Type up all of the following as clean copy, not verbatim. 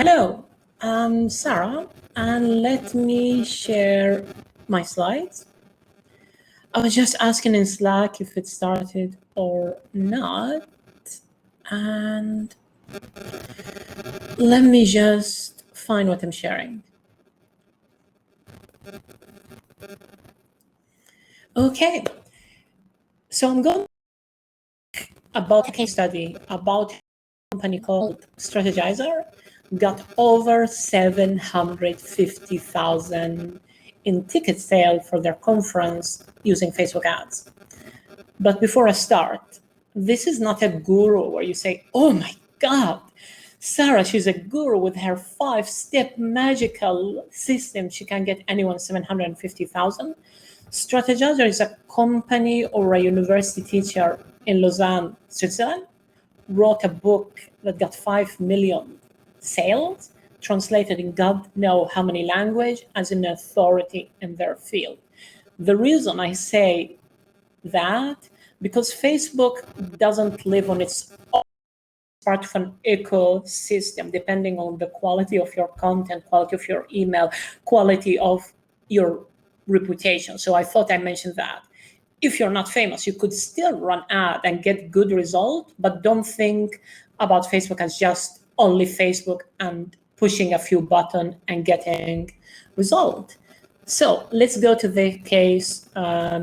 Hello, I'm Sarah, and let me share my slides. I was just asking in Slack if it started or not, and let me just find what I'm sharing. Okay, so I'm going about a case study about a company called Strategizer got over 750,000 in ticket sale for their conference using Facebook ads. But before I start, this is not a guru where you say, oh my God, Sarah, she's a guru with her 5-step magical system. She can get anyone 750,000. Strategizer is a company or a university teacher in Lausanne, Switzerland, wrote a book that got 5 million sales, translated in God know how many language, as an authority in their field. The reason I say that, because Facebook doesn't live on its own, part of an ecosystem, depending on the quality of your content, quality of your email, quality of your reputation. So I thought I mentioned that. If you're not famous, you could still run ad and get good result, but don't think about Facebook as just only Facebook and pushing a few buttons and getting result. So let's go to the case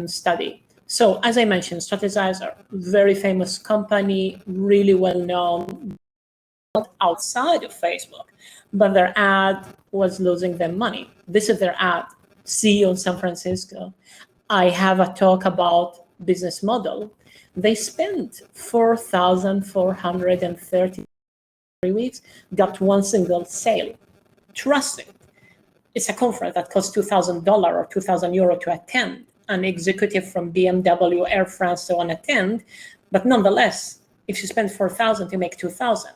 study. So as I mentioned, Strategizer, very famous company, really well known outside of Facebook, but their ad was losing them money. This is their ad. See you in San Francisco. I have a talk about business model. They spent 4,430 weeks, got one single sale. Trust it. It's a conference that costs $2,000 or €2,000 to attend. An executive from BMW, Air France, to attend. But nonetheless, if you spend 4,000, you make 2,000.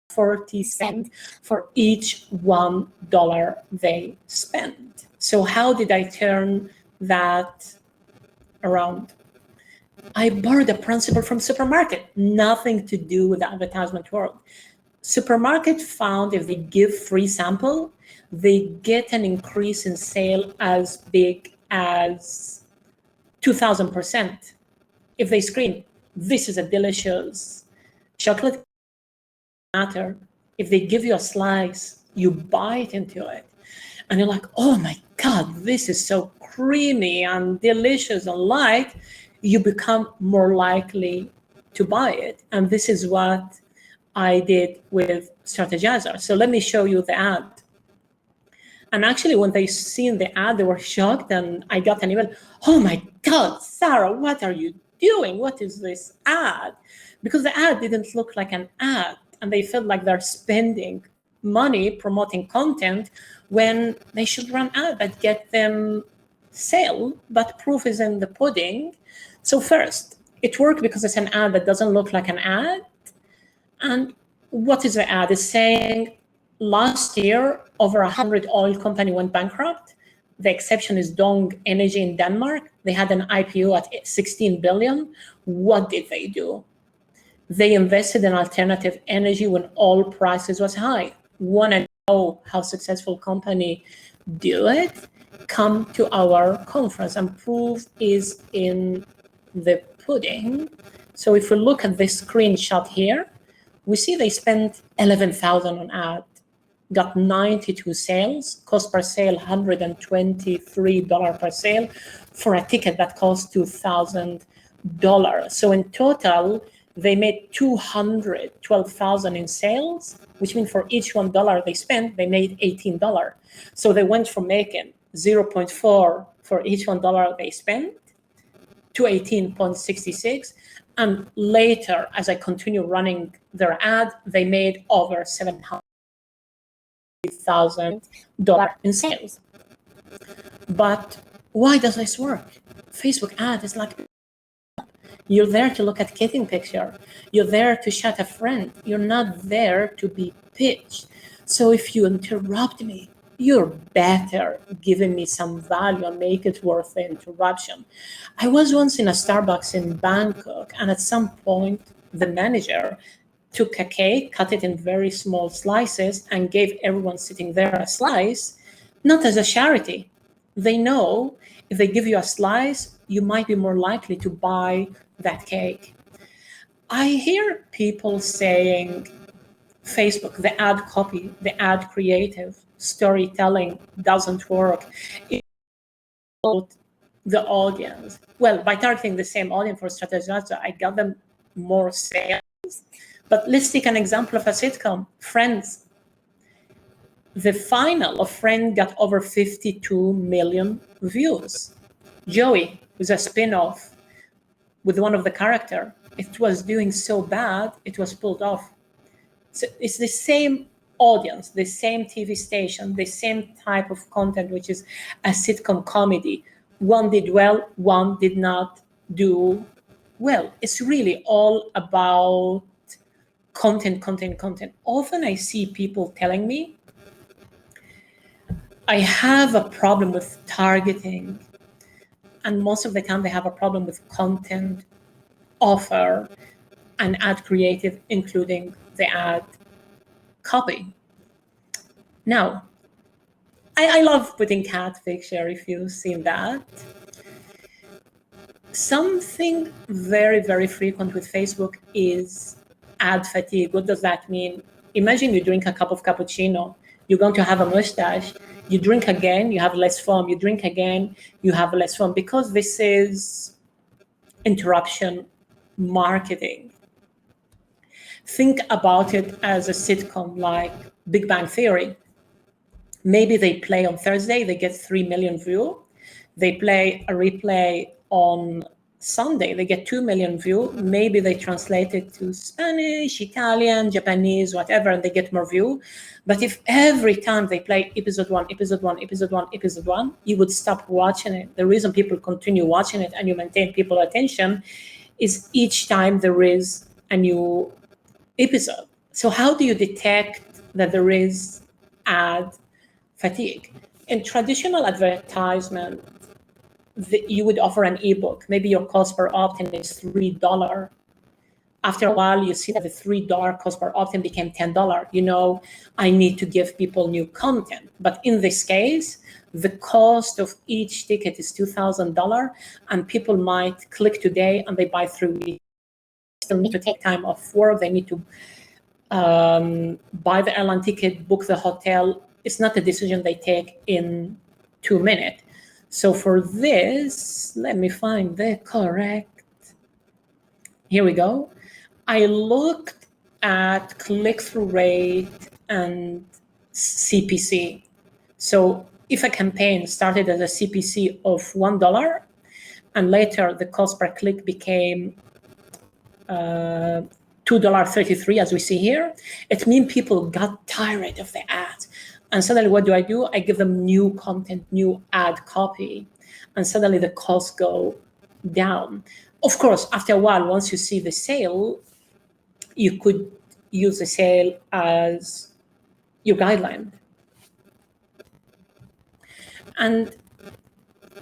40 cents for each $1 they spend. So how did I turn that around? I borrowed a principle from supermarket, nothing to do with the advertisement world. Supermarket found if they give free sample, they get an increase in sale as big as 2,000%. If they scream, this is a delicious chocolate matter. If they give you a slice, you bite into it. And you're like, oh my God, this is so creamy and delicious and light. You become more likely to buy it. And this is what I did with Strategizer. So let me show you the ad. And actually, when they seen the ad, they were shocked. And I got an email, oh my God, Sarah, what are you doing? What is this ad? Because the ad didn't look like an ad. And they felt like they're spending money promoting content when they should run ad that get them sale, but proof is in the pudding. So first, it worked because it's an ad that doesn't look like an ad. And what is the ad? It's saying last year, over 100 oil company went bankrupt. The exception is Dong Energy in Denmark. They had an IPO at 16 billion. What did they do? They invested in alternative energy when oil prices was high. Want to know how successful company do it? Come to our conference, and proof is in the pudding. So if we look at this screenshot here, we see they spent 11,000 on ad, got 92 sales, cost per sale $123 per sale for a ticket that costs $2,000. So in total, they made 212,000 in sales, which means for each $1 they spent, they made $18. So they went from making 0.4 for each $1 they spent to 18.66. And later, as I continue running their ad, they made over $700,000 in sales. But why does this work? Facebook ad is like, you're there to look at kitting picture. You're there to chat a friend. You're not there to be pitched. So if you interrupt me, you're better giving me some value and make it worth the interruption. I was once in a Starbucks in Bangkok, and at some point, the manager took a cake, cut it in very small slices, and gave everyone sitting there a slice, not as a charity. They know if they give you a slice, you might be more likely to buy that cake. I hear people saying Facebook, the ad copy, the ad creative, storytelling doesn't work. It's about the audience. Well, by targeting the same audience for strategize, I got them more sales. But let's take an example of a sitcom, Friends. The final of Friends got over 52 million views. Joey was a spin-off with one of the characters. It was doing so bad, it was pulled off. So it's the same audience, the same TV station, the same type of content, which is a sitcom comedy. One did well, one did not do well. It's really all about content. Often I see people telling me, I have a problem with targeting. And most of the time they have a problem with content, offer, and ad creative, including the ad copy. Now, I love putting cat picture, if you've seen that. Something very, very frequent with Facebook is ad fatigue. What does that mean? Imagine you drink a cup of cappuccino, you're going to have a mustache, you drink again, you have less foam, you drink again, you have less foam, because this is interruption marketing. Think about it as a sitcom like Big Bang Theory. Maybe they play on Thursday, they get 3 million views. They play a replay on Sunday, they get 2 million views. Maybe they translate it to Spanish, Italian, Japanese, whatever, and they get more views. But if every time they play episode one, you would stop watching it. The reason people continue watching it and you maintain people's attention is each time there is a new episode. So how do you detect that there is ad fatigue? In traditional advertisement, you would offer an ebook. Maybe your cost per opt-in is $3. After a while, you see that the $3 cost per opt-in became $10. You know, I need to give people new content. But in this case, the cost of each ticket is $2,000, and people might click today and they buy 3 weeks. They still need to take time off work. They need to buy the airline ticket, book the hotel. It's not a decision they take in 2 minutes. So for this, let me find the correct. Here we go. I looked at click-through rate and CPC. So if a campaign started as a CPC of $1 and later the cost per click became $2.33, as we see here, it means people got tired of the ads. And suddenly what do? I give them new content, new ad copy, and suddenly the costs go down. Of course, after a while, once you see the sale, you could use the sale as your guideline. And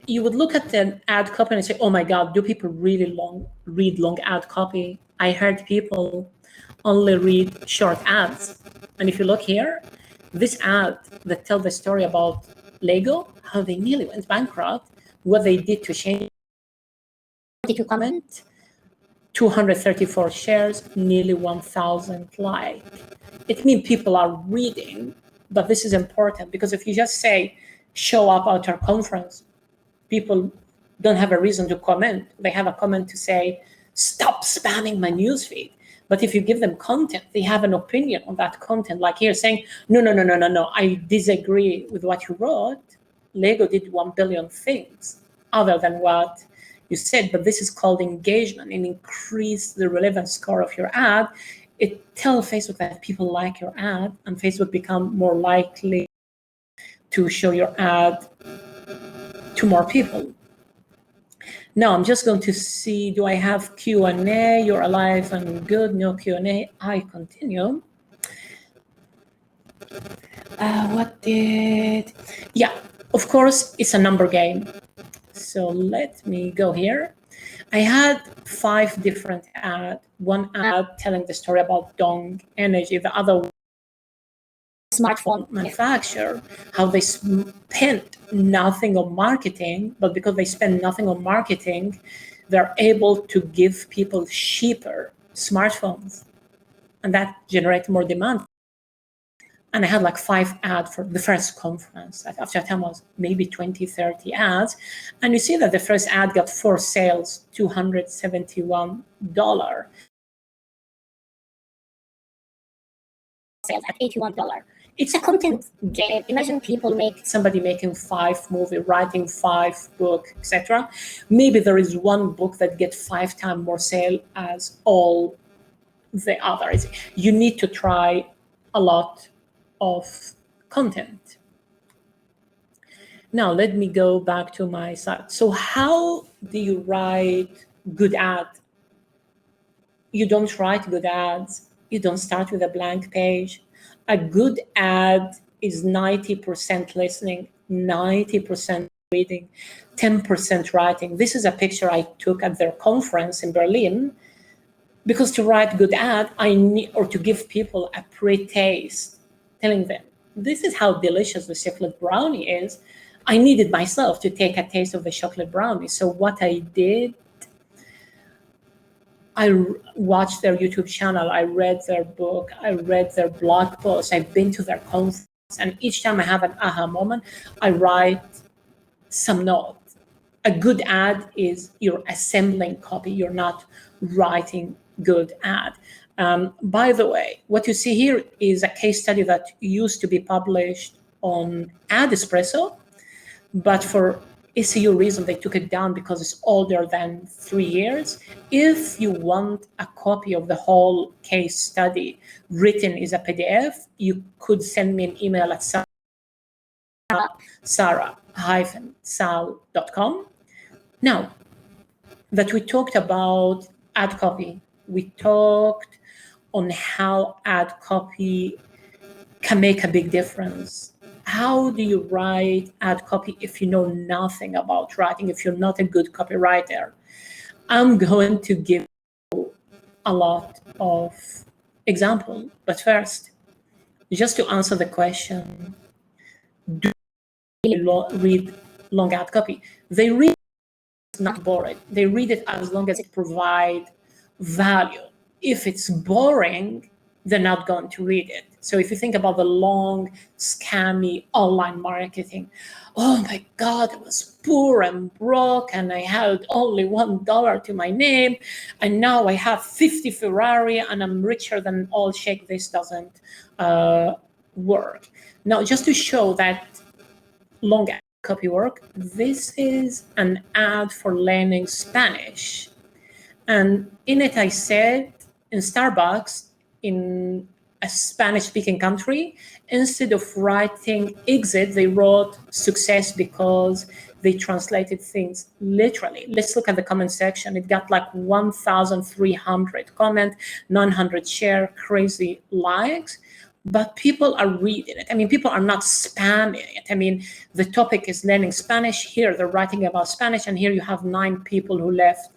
you would look at the ad copy and say, oh my God, do people really read long ad copy? I heard people only read short ads. And if you look here, this ad that tells the story about Lego, how they nearly went bankrupt, what they did to change, 22 comments, 234 shares, nearly 1,000 likes. It means people are reading, but this is important because if you just say, show up at our conference, people don't have a reason to comment. They have a comment to say, stop spamming my newsfeed. But if you give them content, they have an opinion on that content. Like here saying, no, I disagree with what you wrote. Lego did 1 billion things other than what you said, but this is called engagement and increase the relevance score of your ad. It tells Facebook that people like your ad and Facebook become more likely to show your ad to more people. Now I'm just going to see, do I have Q&A? You're alive and good, no Q&A. I continue. Yeah, of course, it's a number game. So let me go here. I had 5 different ads one ad telling the story about Dong Energy, the other smartphone manufacturer, how they spent nothing on marketing, but because they spend nothing on marketing, they're able to give people cheaper smartphones, and that generates more demand. And I had like 5 ads for the first conference. After a time was maybe 20, 30 ads. And you see that the first ad got 4 sales, $271. Sales at $81. It's a content game. Imagine somebody making 5 movies, writing 5 books, etc. Maybe there is one book that gets 5 times more sale as all the others. You need to try a lot of content. Now let me go back to my site. So how do you write good ads? You don't write good ads. You don't start with a blank page. A good ad is 90% listening, 90% reading, 10% writing. This is a picture I took at their conference in Berlin, because to write good ad, I need, or to give people a pre-taste, telling them, this is how delicious the chocolate brownie is. I needed myself to take a taste of the chocolate brownie. So what I did, I watched their YouTube channel, I read their book, I read their blog posts, I've been to their conference, and each time I have an aha moment, I write some notes. A good ad is you're assembling copy, you're not writing good ad. By the way, what you see here is a case study that used to be published on Ad Espresso, but for SEO reason, they took it down because it's older than 3 years. If you want a copy of the whole case study written as a PDF, you could send me an email at sarah-sal.com. Now that we talked about ad copy, we talked on how ad copy can make a big difference. How do you write ad copy if you know nothing about writing, if you're not a good copywriter? I'm going to give you a lot of examples, but first, just to answer the question, do you read long ad copy? They read it, not boring. They read it as long as it provides value. If it's boring, they're not going to read it. So if you think about the long, scammy online marketing, oh my God, it was poor and broke, and I had only $1 to my name, and now I have 50 Ferrari, and I'm richer than all Sheikh. This doesn't work. Now, just to show that long ad copy work, this is an ad for learning Spanish. And in it, I said, in Starbucks, in a Spanish-speaking country, instead of writing exit, they wrote success because they translated things literally. Let's look at the comment section. It got like 1,300 comments, 900 share, crazy likes, but people are reading it. I mean, people are not spamming it. I mean, the topic is learning Spanish. Here, they're writing about Spanish, and here you have 9 people who left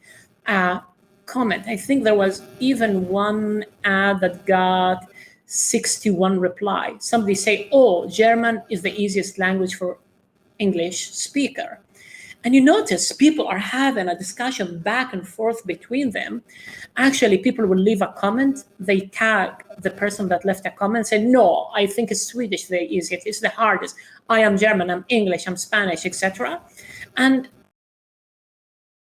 a comment. I think there was even one ad that got 61 replies. Somebody say, oh, German is the easiest language for English speaker. And you notice people are having a discussion back and forth between them. Actually, people will leave a comment. They tag the person that left a comment, say, no, I think it's Swedish the easiest, it's the hardest. I am German, I'm English, I'm Spanish, etc. And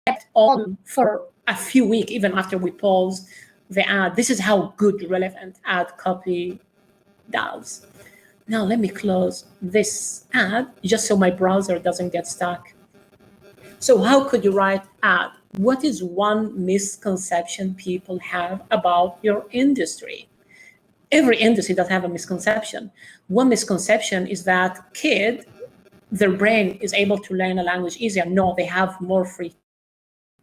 kept on for a few weeks, even after we paused the ad. This is how good relevant ad copy does. Now let me close this ad just so my browser doesn't get stuck. So how could you write ad? What is one misconception people have about your industry? Every industry does have a misconception. One misconception is that kid, their brain is able to learn a language easier. No, they have more free.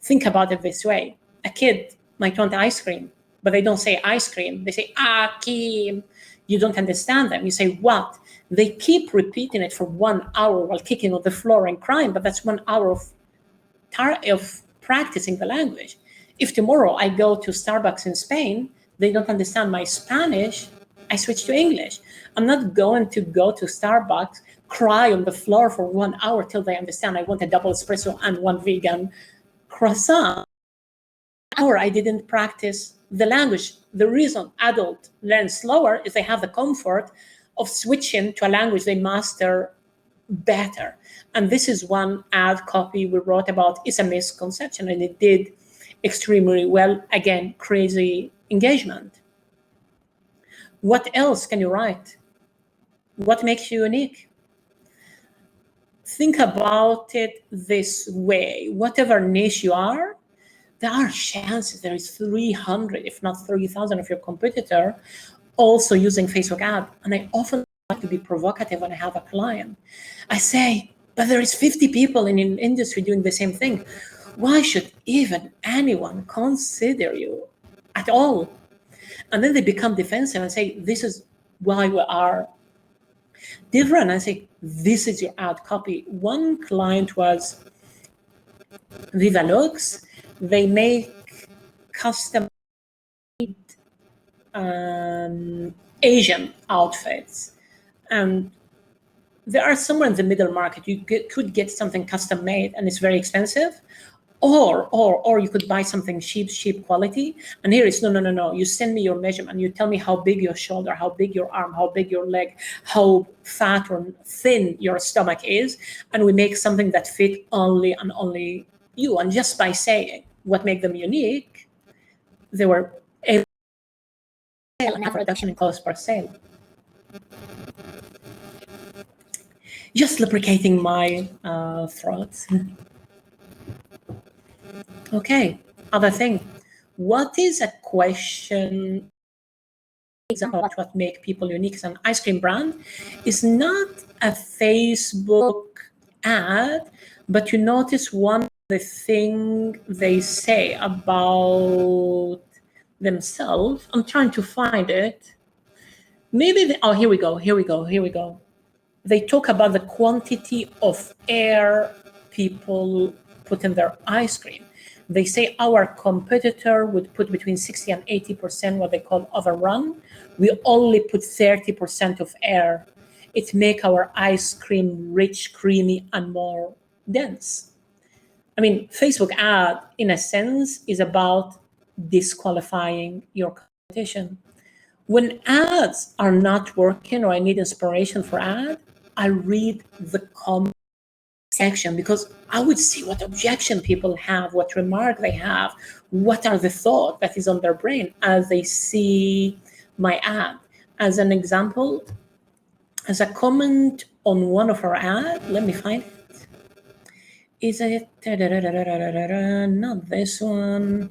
Think about it this way. A kid might want ice cream, but they don't say ice cream. They say, Kim. You don't understand them. You say, what? They keep repeating it for 1 hour while kicking on the floor and crying, but that's 1 hour of practicing the language. if tomorrow I go to Starbucks in Spain, they don't understand my Spanish, I switch to English. I'm not going to go to Starbucks, cry on the floor for 1 hour till they understand I want a double espresso and one vegan croissant. Hour I didn't practice the language. The reason adults learn slower is they have the comfort of switching to a language they master better. And this is one ad copy we wrote about. It's a misconception, and it did extremely well. Again, crazy engagement. What else can you write? What makes you unique? Think about it this way. Whatever niche you are, there are chances there is 300, if not 3,000 of your competitor also using Facebook ad. And I often like to be provocative when I have a client. I say, but there is 50 people in an industry doing the same thing. Why should even anyone consider you at all? And then they become defensive and say, this is why we are different. I say, this is your ad copy. One client was Viva Lux. They make custom Asian outfits. And there are somewhere in the middle market. You could get something custom made and it's very expensive. Or you could buy something cheap quality. And here it's no. You send me your measurement. You tell me how big your shoulder, how big your arm, how big your leg, how fat or thin your stomach is. And we make something that fit only and only you. And just by saying what makes them unique, they were able to sell and have a reduction in cost per sale. Just lubricating my throat. Okay, other thing. What is a question? Example of what make people unique as an ice cream brand is not a Facebook ad, but you notice one of the things they say about themselves. I'm trying to find it. Maybe, here we go. They talk about the quantity of air people put in their ice cream. They say our competitor would put between 60 and 80% what they call overrun. We only put 30% of air. It makes our ice cream rich, creamy, and more dense. I mean, Facebook ad, in a sense, is about disqualifying your competition. When ads are not working or I need inspiration for ad, I read the comment section because I would see what objection people have, what remark they have, what are the thought that is on their brain as they see my ad. As an example, as a comment on one of our ads, let me find it. Is it not this one?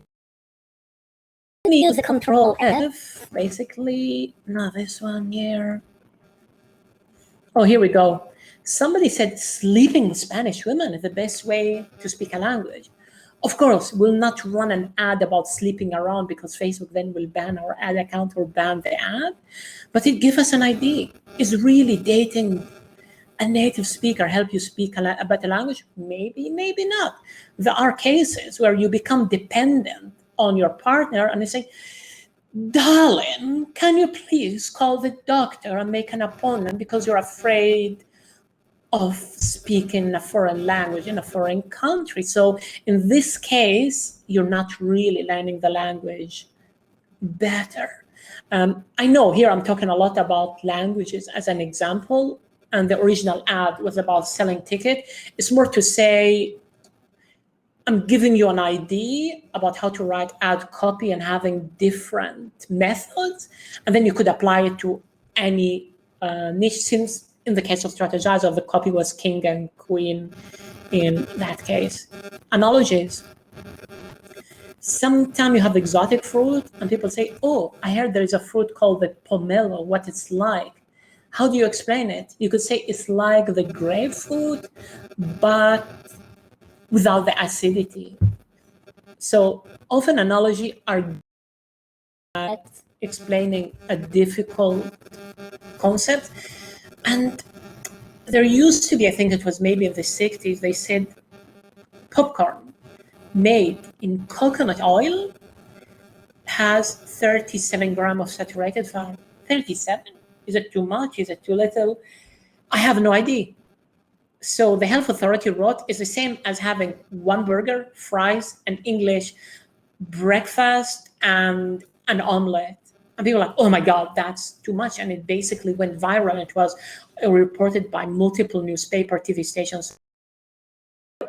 Let me use the Control F, basically. Not this one here. Oh, here we go. Somebody said sleeping Spanish women is the best way to speak a language. Of course, we'll not run an ad about sleeping around because Facebook then will ban our ad account or ban the ad. But it gives us an idea. Is really dating a native speaker help you speak a better language? Maybe, maybe not. There are cases where you become dependent on your partner and they say, darling, can you please call the doctor and make an appointment because you're afraid of speaking a foreign language in a foreign country. So in this case, you're not really learning the language better. I know here I'm talking a lot about languages as an example, and the original ad was about selling ticket. It's more to say, I'm giving you an idea about how to write ad copy and having different methods, and then you could apply it to any niche. Since in the case of Strategizer, the copy was king and queen in that case. Analogies. Sometimes you have exotic fruit and people say, oh, I heard there is a fruit called the pomelo, what it's like. How do you explain it? You could say it's like the grapefruit, but without the acidity. So often analogy are explaining a difficult concept. And there used to be, I think it was maybe in the 60s, they said popcorn. made in coconut oil has 37 grams of saturated fat. 37? Is it too much? Is it too little? I have no idea. So the health authority wrote it's the same as having one burger, fries, an English breakfast, and an omelet. And people are like, oh my God, that's too much. And it basically went viral. It was reported by multiple newspaper, TV stations.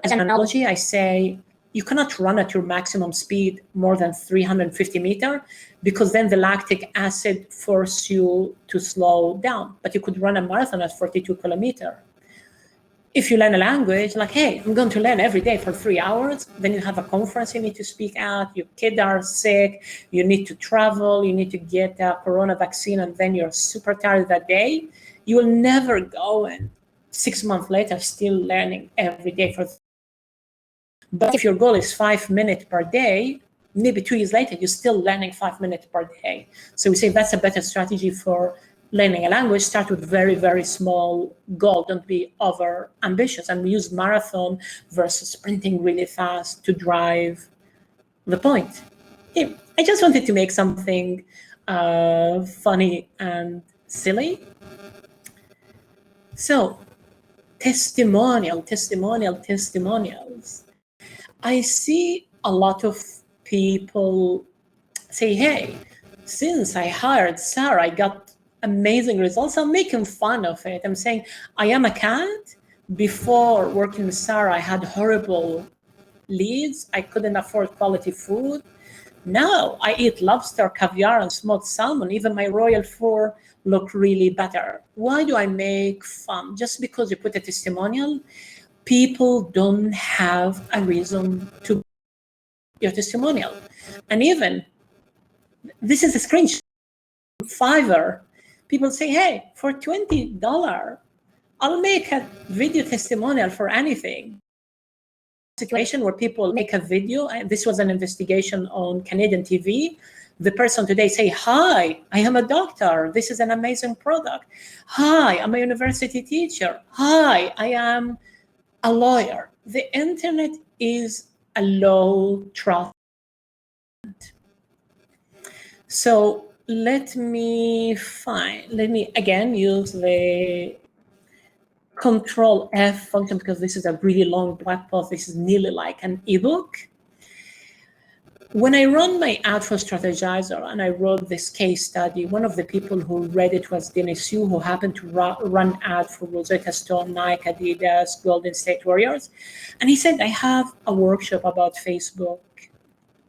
As an analogy, I say you cannot run at your maximum speed more than 350 meters because then the lactic acid forces you to slow down. But you could run a marathon at 42 kilometers. If you learn a language, like, hey, I'm going to learn every day for 3 hours, then you have a conference you need to speak at, your kids are sick, you need to travel, you need to get a corona vaccine, and then you're super tired that day, you will never go and 6 months later still learning every day for. But if your goal is 5 minutes per day, maybe 2 years later, you're still learning 5 minutes per day. So we say that's a better strategy for learning a language. Start with very, very small goal. Don't be over ambitious. And we use marathon versus sprinting really fast to drive the point. Yeah, I just wanted to make something funny and silly. So testimonials. I see a lot of people say, hey, since I hired Sarah, I got amazing results. I'm making fun of it. I'm saying, I am a cat. Before working with Sarah, I had horrible leads. I couldn't afford quality food. Now I eat lobster, caviar, and smoked salmon. Even my royal fur look really better. Why do I make fun? Just because you put a testimonial? People don't have a reason to your testimonial. And even, this is a screenshot, Fiverr. People say, hey, for $20, I'll make a video testimonial for anything. Situation where people make a video, and this was an investigation on Canadian TV. The person today say, hi, I am a doctor. This is an amazing product. Hi, I'm a university teacher. Hi, I am a lawyer. The internet is a low trust. So let me again use the Control F function because this is a really long blog post. This is nearly like an ebook. When I run my ad for Strategizer and I wrote this case study, one of the people who read it was Dennis Yu, who happened to run ad for Rosetta Stone, Nike, Adidas, Golden State Warriors. And he said, I have a workshop about Facebook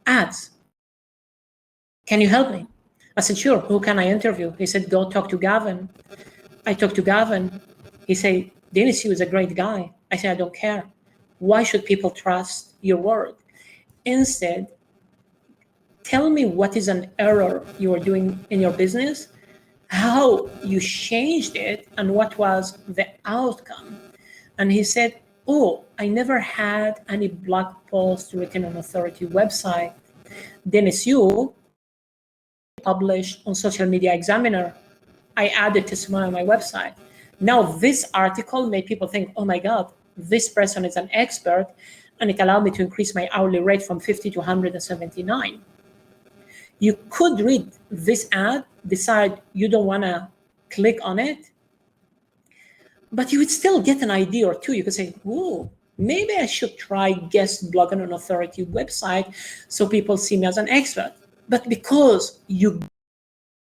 ads. Can you help me? I said, sure. Who can I interview? He said, go talk to Gavin. I talked to Gavin. He said, Dennis Yu is a great guy. I said, I don't care. Why should people trust your word? Instead, tell me what is an error you are doing in your business, how you changed it, and what was the outcome. And he said, oh, I never had any blog post written on authority website. Dennis Yu published on Social Media Examiner. I added testimonial on my website. Now this article made people think, oh my God, this person is an expert, and it allowed me to increase my hourly rate from 50 to 179. You could read this ad, decide you don't want to click on it, but you would still get an idea or two. You could say, oh, maybe I should try guest blog on an authority website so people see me as an expert. But because you give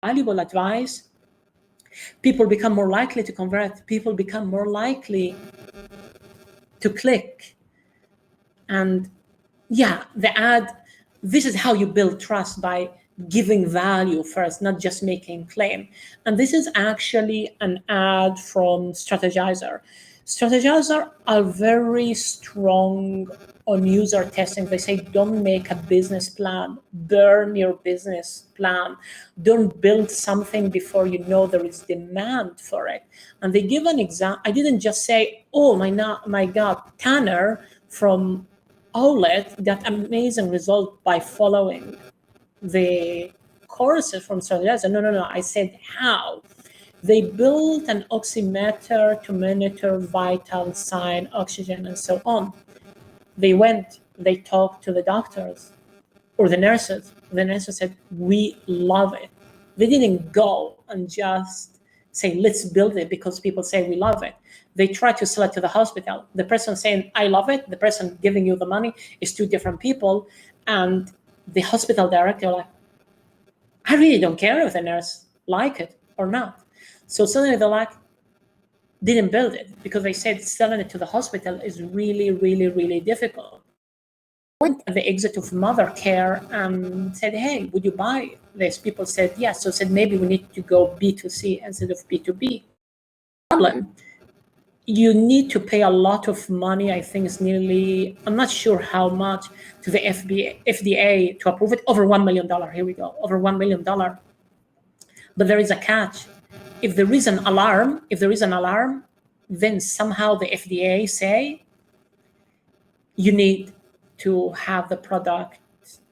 valuable advice, people become more likely to convert. People become more likely to click. And yeah, the ad, this is how you build trust, by giving value first, not just making claim. And this is actually an ad from Strategizer. Strategizer are very strong on user testing. They say, don't make a business plan, burn your business plan. Don't build something before you know there is demand for it. And they give an example. I didn't just say, oh my God, Tanner from Outlet got amazing result by following the courses from Strategizer. No. I said how. They built an oximeter to monitor vital sign, oxygen, and so on. They went they talked to the doctors or the nurses. The nurses said, we love it. They didn't go and just say, let's build it because people say we love it. They try to sell it to the hospital. The person saying, I love it, the person giving you the money is two different people. And the hospital director, like, I really don't care if the nurse like it or not. So suddenly they're like, didn't build it because they said selling it to the hospital is really, really, really difficult. Went at the exit of mother care and said, hey, would you buy this? People said yes. So said maybe we need to go B2C instead of B2B. Problem, you need to pay a lot of money. I think it's nearly, I'm not sure how much, to the FDA to approve it. Over $1 million. Here we go. Over $1 million. But there is a catch. If there is an alarm, then somehow the FDA say you need to have the product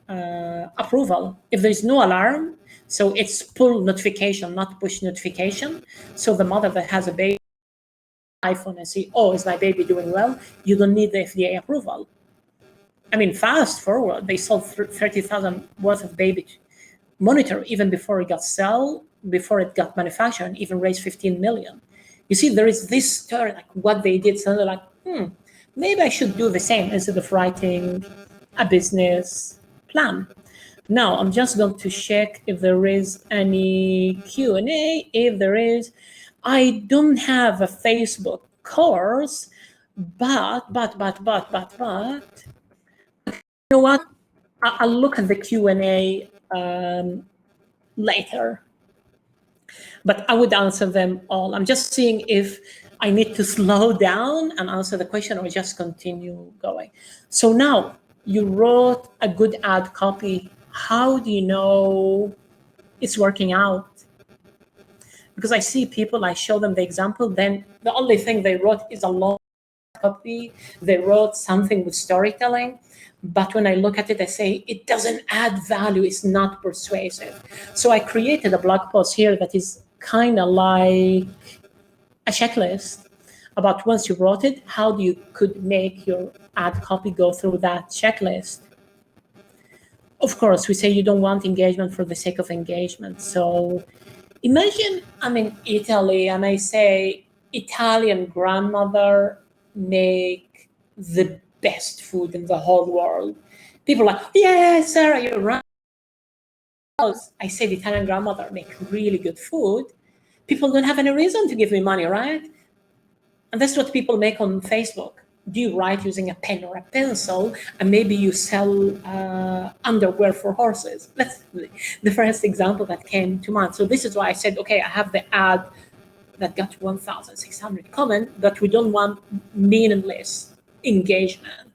approval. If there is no alarm, so it's pull notification, not push notification. So the mother that has a baby iPhone and see, oh, is my baby doing well? You don't need the FDA approval. I mean, fast forward, they sold 30,000 worth of baby monitor even before it got sold, before it got manufactured, and even raised 15 million. You see, there is this story, like what they did. So they're like, maybe I should do the same instead of writing a business plan. Now, I'm just going to check if there is any Q&A. If there is, I don't have a Facebook course, but, you know what? I'll look at the Q&A later. But I would answer them all. I'm just seeing if I need to slow down and answer the question or just continue going. So now you wrote a good ad copy. How do you know it's working out? Because I see people, I show them the example, then the only thing they wrote is a long copy. They wrote something with storytelling. But when I look at it, I say, it doesn't add value. It's not persuasive. So I created a blog post here that is kind of like a checklist about once you wrote it, how you could make your ad copy go through that checklist. Of course, we say you don't want engagement for the sake of engagement. So imagine I'm in Italy and I say, Italian grandmother make the best food in the whole world. People are like, yeah, Sarah, you're right. I said Italian grandmother make really good food. People don't have any reason to give me money, right? And that's what people make on Facebook. Do you write using a pen or a pencil, and maybe you sell underwear for horses? That's the first example that came to mind. So this is why I said, okay, I have the ad that got 1,600 comments, but we don't want meaningless engagement.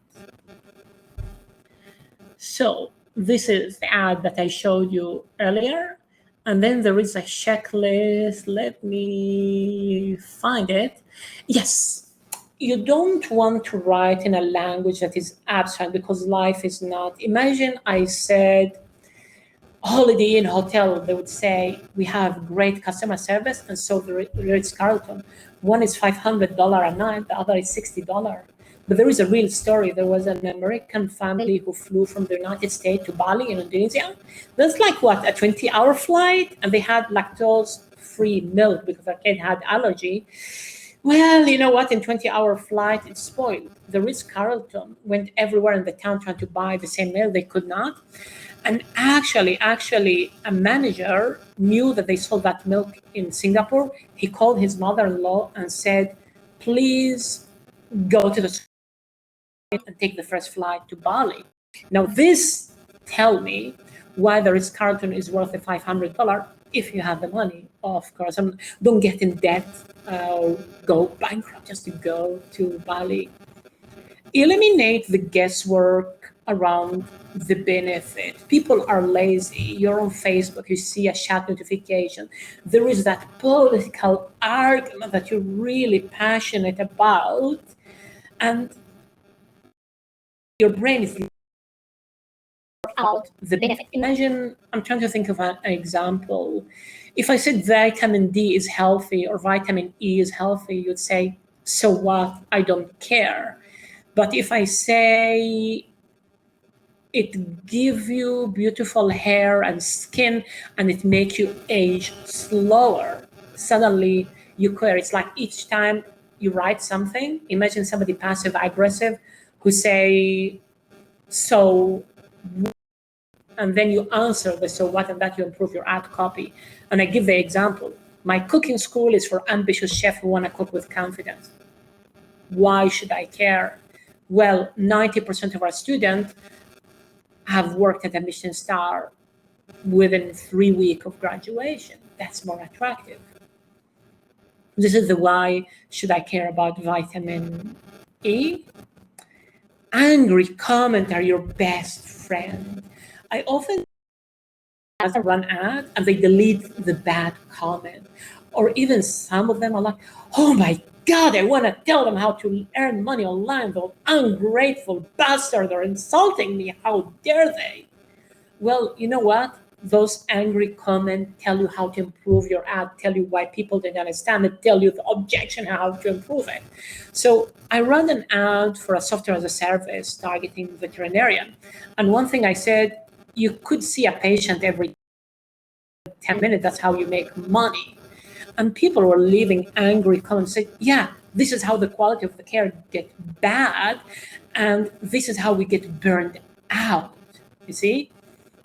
So this is the ad that I showed you earlier. And then there is a checklist. Let me find it. Yes, you don't want to write in a language that is abstract because life is not. Imagine I said, Holiday Inn hotel, they would say, we have great customer service. And so the Ritz-Carlton, one is $500 a night, the other is $60. But there is a real story. There was an American family who flew from the United States to Bali in Indonesia. That's like what, a 20-hour flight? And they had lactose-free milk because their kid had allergy. Well, you know what? In 20-hour flight, it's spoiled. The Ritz-Carlton went everywhere in the town trying to buy the same milk. They could not. And actually, a manager knew that they sold that milk in Singapore. He called his mother-in-law and said, please go to the and take the first flight to Bali. Now, this tell me why the Ritz-Carlton is worth the $500 if you have the money, of course. And don't get in debt, go bankrupt just to go to Bali. Eliminate the guesswork around the benefit. People are lazy. You're on Facebook, you see a chat notification. There is that political argument that you're really passionate about, and your brain is out the benefit. Imagine, I'm trying to think of an example. If I said vitamin D is healthy or vitamin E is healthy, you'd say, so what? I don't care. But if I say it gives you beautiful hair and skin, and it makes you age slower. Suddenly you care. It's like each time you write something, imagine somebody passive aggressive who say, so, and then you answer the so what, and that you improve your ad copy. And I give the example. My cooking school is for ambitious chefs who want to cook with confidence. Why should I care? Well, 90% of our students have worked at a Michelin star within 3 weeks of graduation. That's more attractive. This is the why should I care about vitamin E. Angry comment are your best friend. I often run ad and they delete the bad comment. Or even some of them are like, oh my God, I want to tell them how to earn money online. Those ungrateful bastards are insulting me. How dare they? Well, you know what? Those angry comments tell you how to improve your ad, tell you why people didn't understand it, tell you the objection, how to improve it. So I ran an ad for a software as a service targeting veterinarian. And one thing I said, you could see a patient every 10 minutes. That's how you make money. And people were leaving angry comments saying, yeah, this is how the quality of the care gets bad. And this is how we get burned out. You see?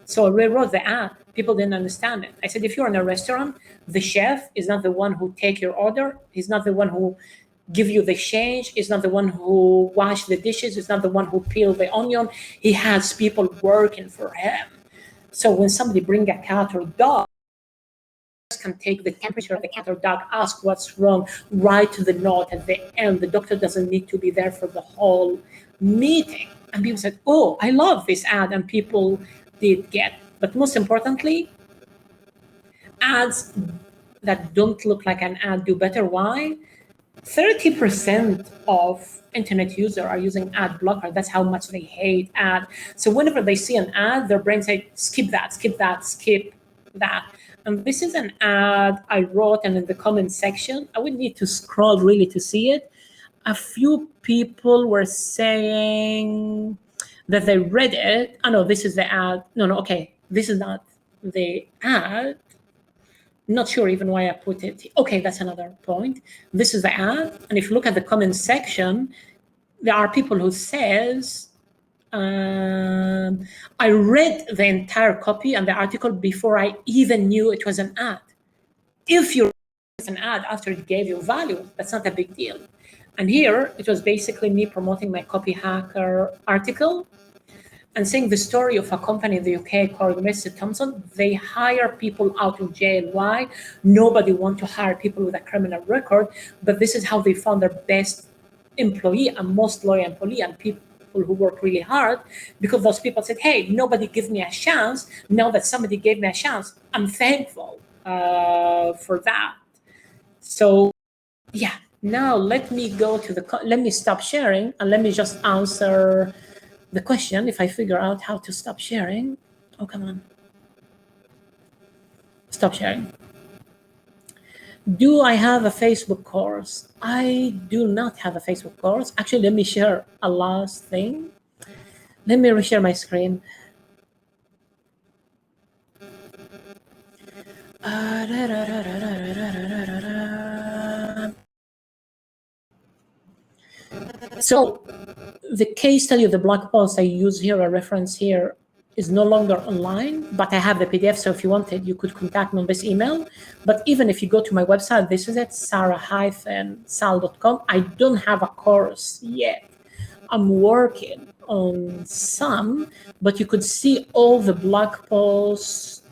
So I rewrote the ad. People didn't understand it. I said, if you're in a restaurant, the chef is not the one who take your order. He's not the one who give you the change. He's not the one who wash the dishes. He's not the one who peel the onion. He has people working for him. So when somebody bring a cat or dog, can take the temperature of the cat or dog, ask what's wrong, write to the note at the end. The doctor doesn't need to be there for the whole meeting. And people said, oh, I love this ad. And people did get. But most importantly, ads that don't look like an ad do better. Why? 30% of internet users are using ad blocker. That's how much they hate ad. So whenever they see an ad, their brain says, skip that, skip that, skip that. And this is an ad I wrote, and in the comment section, I would need to scroll really to see it. A few people were saying that they read it. Oh, no, this is the ad. No, okay. This is not the ad. Not sure even why I put it. Okay, that's another point. This is the ad. And if you look at the comment section, there are people who says, I read the entire copy and the article before I even knew it was an ad. If you read an ad after it gave you value, that's not a big deal. And here, it was basically me promoting my copy hacker article and saying the story of a company in the UK called Mr. Thompson. They hire people out of jail. Why? Nobody wants to hire people with a criminal record, but this is how they found their best employee and most loyal employee and people who work really hard, because those people said, hey, nobody gives me a chance. Now that somebody gave me a chance, I'm thankful for that. So yeah, now let me go to let me stop sharing and let me just answer the question. If I figure out how to stop sharing, oh, come on. Stop sharing. Do I have a Facebook course? I do not have a Facebook course. Actually, let me share a last thing. Let me reshare my screen. So the case study of the blog post I use here, a reference here, is no longer online, but I have the PDF. So if you wanted, you could contact me on this email. But even if you go to my website, this is it, sarah-sal.com. I don't have a course yet. I'm working on some, but you could see all the blog posts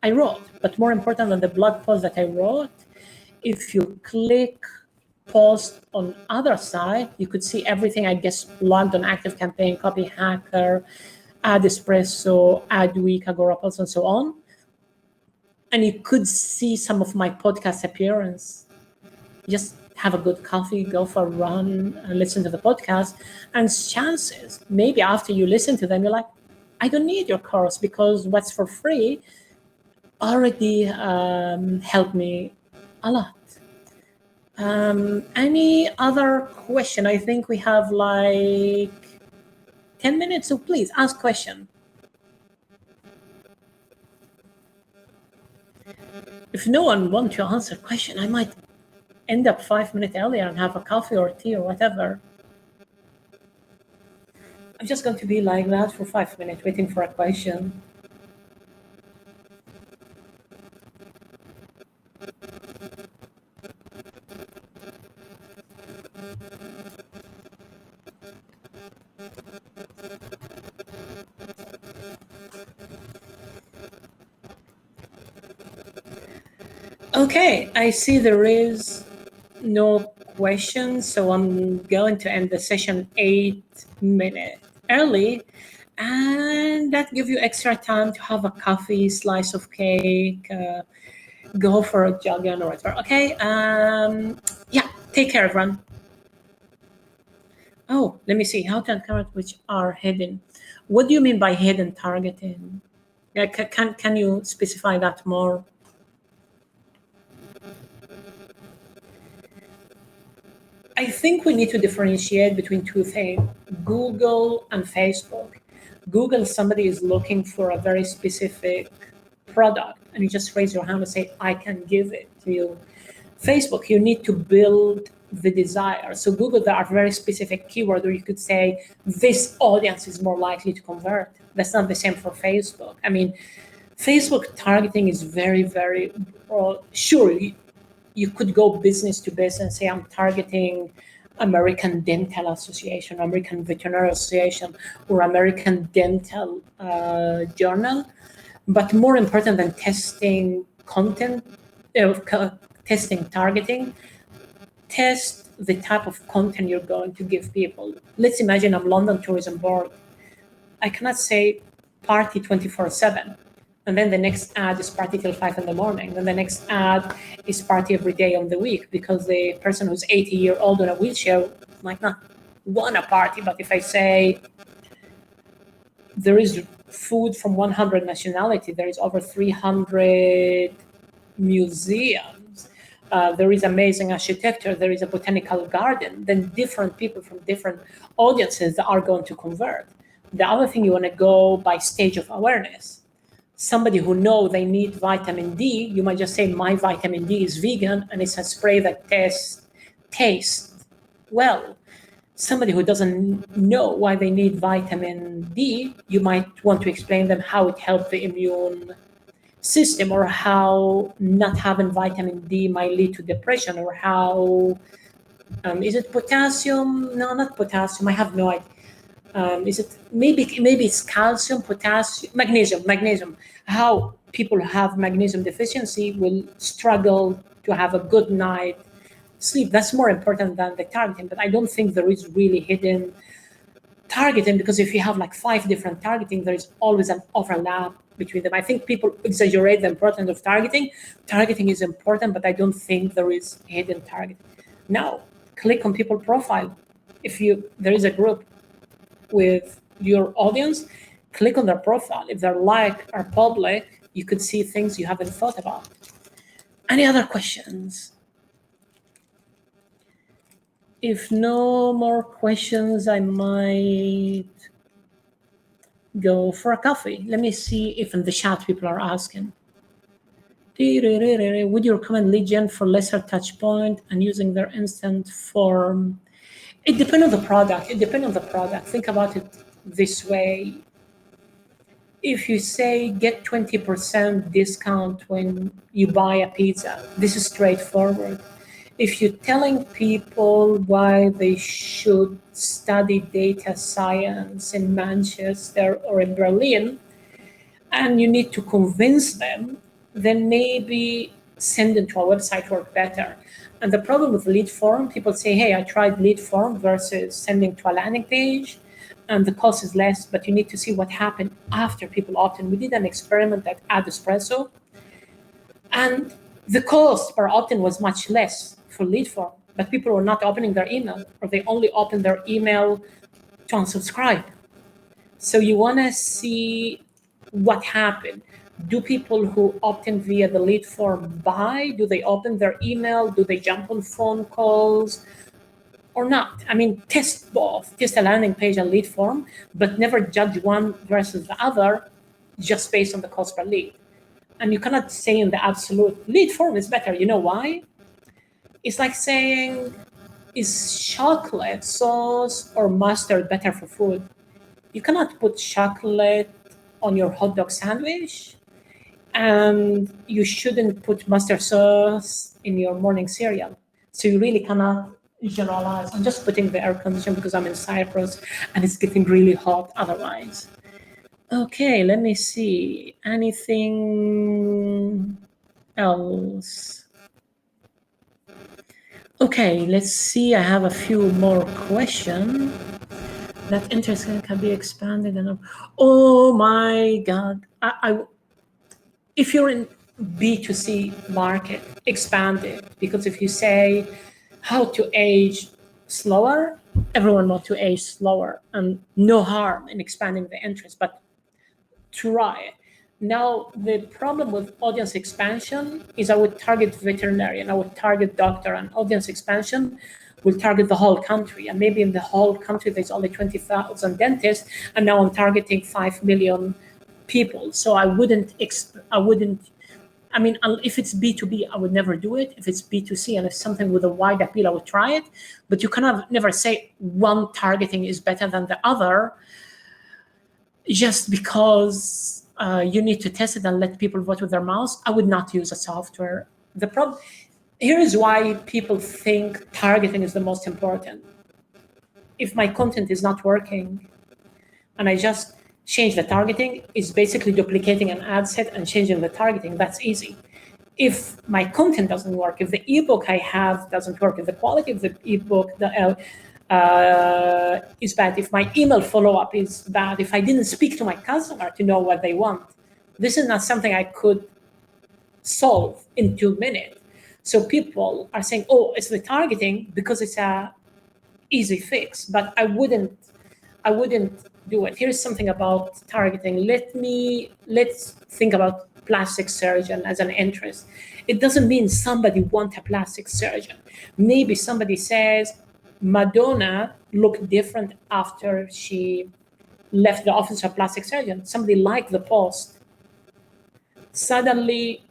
I wrote. But more important than the blog post that I wrote, if you click post on other side, you could see everything I guess blogged on ActiveCampaign, Copy Hacker, Ad Espresso, Adweek, Agorapulse, and so on. And you could see some of my podcast appearance. Just have a good coffee, go for a run, and listen to the podcast. And chances, maybe after you listen to them, you're like, I don't need your course because what's for free already helped me a lot. Any other question? I think we have like 10 minutes, so please ask question. If no one wants to answer question, I might end up 5 minutes earlier and have a coffee or tea or whatever. I'm just going to be like that for 5 minutes waiting for a question. Okay, I see there is no questions, so I'm going to end the session 8 minutes early, and that gives you extra time to have a coffee, slice of cake, go for a jogging or whatever. Okay, yeah, take care, everyone. Oh, let me see. How to encourage which are hidden. What do you mean by hidden targeting? Yeah, can you specify that more? I think we need to differentiate between two things, Google and Facebook. Google, somebody is looking for a very specific product, and you just raise your hand and say, I can give it to you. Facebook, you need to build the desire. So Google, there are very specific keywords where you could say, this audience is more likely to convert. That's not the same for Facebook. I mean, Facebook targeting is very, very broad. Sure, you could go business to business and say, I'm targeting American Dental Association, American Veterinary Association, or American Dental Journal. But more important than testing content, testing targeting, test the type of content you're going to give people. Let's imagine I'm London Tourism Board. I cannot say party 24/7. And then the next ad is party till 5 in the morning. Then the next ad is party every day on the week, because the person who's 80-year-old in a wheelchair might not want a party. But if I say there is food from 100 nationality, there is over 300 museums, there is amazing architecture, there is a botanical garden, then different people from different audiences are going to convert. The other thing, you want to go by stage of awareness. Somebody who knows they need vitamin D, you might just say, my vitamin D is vegan, and it's a spray that tastes well. Somebody who doesn't know why they need vitamin D, you might want to explain them how it helps the immune system, or how not having vitamin D might lead to depression, or how, is it potassium? No, not potassium. I have no idea. Is it maybe it's calcium, potassium, magnesium? How people who have magnesium deficiency will struggle to have a good night sleep. That's more important than the targeting. But I don't think there is really hidden targeting, because if you have like 5 different targeting, there is always an overlap between them. I think people exaggerate the importance of targeting. Targeting is important, but I don't think there is hidden targeting. Now, click on people profile. If there is a group with your audience, click on their profile. If they're are public, you could see things you haven't thought about. Any other questions? If no more questions, I might go for a coffee. Let me see if in the chat people are asking. Would you recommend lead gen for lesser touch point and using their instant form? It depends on the product. Think about it this way. If you say get 20% discount when you buy a pizza, this is straightforward. If you're telling people why they should study data science in Manchester or in Berlin, and you need to convince them, then maybe send them to a website work better. And the problem with lead form, people say, hey, I tried lead form versus sending to a landing page, and the cost is less, but you need to see what happened after people opt in. We did an experiment at Espresso, and the cost per opt-in was much less for lead form, but people were not opening their email, or they only open their email to unsubscribe. So you want to see what happened. Do people who opt in via the lead form buy? Do they open their email? Do they jump on phone calls? or not. I mean, test both, test a landing page and lead form, but never judge one versus the other just based on the cost per lead. And you cannot say in the absolute lead form is better. You know why? It's like saying, is chocolate sauce or mustard better for food? You cannot put chocolate on your hot dog sandwich, and you shouldn't put mustard sauce in your morning cereal. So you really cannot generalize. I'm just putting the air conditioner because I'm in Cyprus and it's getting really hot otherwise. Okay, let me see. Anything else? Okay, let's see. I have a few more questions. That interest can be expanded. And oh my God. If you're in B2C market, expand it. Because if you say how to age slower, everyone wants to age slower, and no harm in expanding the interest, but try it. Now, the problem with audience expansion is I would target veterinarian, I would target doctor, and audience expansion will target the whole country. And maybe in the whole country, there's only 20,000 dentists, and now I'm targeting 5 million people. So I wouldn't, I mean, if it's B2B, I would never do it. If it's B2C and it's something with a wide appeal, I would try it. But you cannot never say one targeting is better than the other just because you need to test it and let people vote with their mouse. I would not use a software. The problem here is why people think targeting is the most important. If my content is not working and I just change the targeting, is basically duplicating an ad set and changing the targeting. That's easy. If my content doesn't work, if the ebook I have doesn't work, if the quality of the ebook is bad, if my email follow-up is bad, if I didn't speak to my customer to know what they want, this is not something I could solve in 2 minutes. So people are saying, oh, it's the targeting because it's a easy fix, but I wouldn't do it. Here's something about targeting. Let's think about plastic surgeon as an interest. It doesn't mean somebody wants a plastic surgeon. Maybe somebody says Madonna looked different after she left the office of plastic surgeon. Somebody liked the post. Suddenly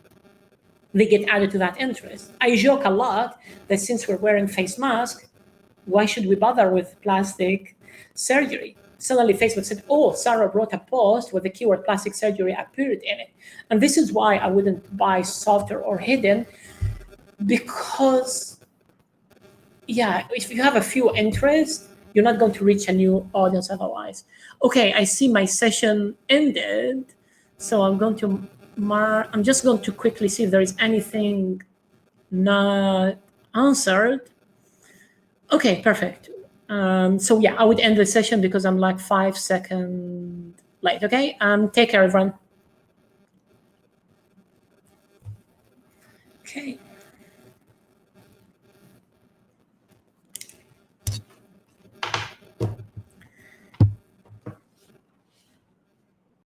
they get added to that interest. I joke a lot that since we're wearing face masks, why should we bother with plastic surgery? Suddenly Facebook said, oh, Sarah wrote a post with the keyword plastic surgery appeared in it. And this is why I wouldn't buy software or hidden, because if you have a few interests, you're not going to reach a new audience otherwise. Okay, I see my session ended. So I'm just going to quickly see if there is anything not answered. Okay, perfect. So I would end the session because I'm like 5 seconds late. Okay, take care, everyone. Okay.